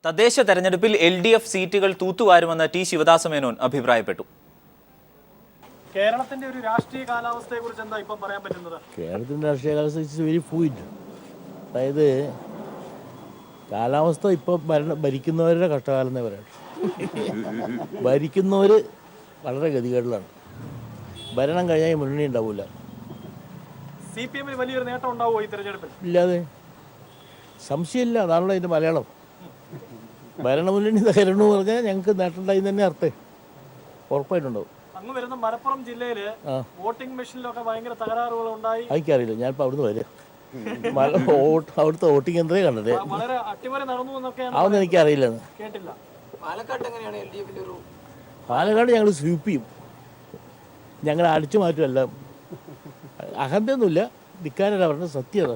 തദ്ദേശ തെരഞ്ഞെടുപ്പിൽ LDF സീറ്റുകൾ തൂത്തുവാരുമെന്ന് ടി ശിവദാസ മേനോൻ അഭിപ്രായപ്പെട്ടു. കേരളത്തിന്റെ ഒരു രാഷ്ട്രീയ കാലാവസ്ഥയെ കുറിച്ച് എന്താ ഇപ്പം പറയാൻ പറ്റുന്നത്? കേരളത്തിൻ്റെ രാഷ്ട്രീയ കാലാവസ്ഥ ഇറ്റ്സ് വെരി ഫ്ലൂയിഡ്. അതായത് കാലാവസ്ഥ ഇപ്പോൾ ഭരിക്കുന്നവരുടെ കഷ്ടകാലം എന്നേ പറയാം. ഭരിക്കുന്നവർ വളരെ ഗതികേടിലാണ്. ഭരണം കഴിഞ്ഞാൽ മുന്നണി ഉണ്ടാവില്ല. CPM വലിയൊരു നേട്ടം ഉണ്ടാവുമോ ഈ തെരഞ്ഞെടുപ്പിൽ? ഇല്ലാതെ സംശയമില്ല. അതാണല്ലോ അതിൻ്റെ മലയാളം. ഭരണമുന്നണി തകരണമെന്ന് പറഞ്ഞാൽ ഞങ്ങൾക്ക് നേട്ടം ഉണ്ടായി തന്നെ അർത്ഥം ഉറപ്പായിട്ടുണ്ടാവും. അങ്ങ് വരുന്ന മലപ്പുറം ജില്ലയിൽ വോട്ടിംഗ് മെഷീനിലൊക്കെ ഭയങ്കര തകരാറുകൾ ഉണ്ടായി. എനിക്കറിയില്ല, ഞാനിപ്പോൾ അവിടുന്ന് വരിക. അവിടുത്തെ വോട്ടിംഗ് യന്ത്രമേ കണ്ടിട്ട് വളരെ അട്ടിമറി നടന്നു എന്നൊക്കെയാണ്. അതൊന്നും എനിക്കറിയില്ലെന്ന്. കേട്ടില്ല. പാലക്കാട് ഞങ്ങൾ സ്വീപ്പ് ചെയ്യും. ഞങ്ങൾ അടിച്ചു മാറ്റുമല്ല. അഹന്തയൊന്നുമില്ല. ധിക്കാരല്ല പറഞ്ഞ സത്യത.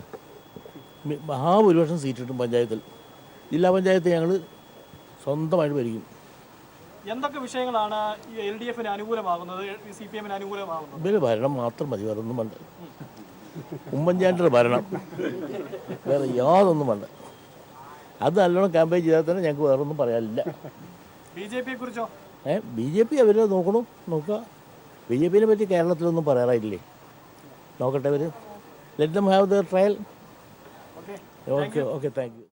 മഹാഭൂരിപക്ഷം സീറ്റ് കിട്ടും പഞ്ചായത്തിൽ. ജില്ലാ പഞ്ചായത്ത് ഞങ്ങൾ സ്വന്തമായിട്ട് ഭരിക്കും. എന്തൊക്കെ വിഷയങ്ങളാണ് ഈ LDFന് അനുകൂലമാകുന്നത്, CPMന് അനുകൂലമാകുന്നത്? ഇവര് ഭരണം മാത്രം മതി, വേറൊന്നും വേണ്ട. ഉമ്മൻചാണ്ടിയുടെ ഭരണം, വേറെ യാതൊന്നും വേണ്ട. അത് നല്ലോണം ക്യാമ്പയിൻ ചെയ്താൽ തന്നെ ഞങ്ങൾക്ക് വേറൊന്നും പറയാനില്ല. BJPയെ കുറിച്ചോ? BJP അവർ നോക്കുക. BJPനെ പറ്റി കേരളത്തിലൊന്നും പറയാറായില്ലേ? നോക്കട്ടെ അവർ. Let them have the trial. Okay, okay, thank U.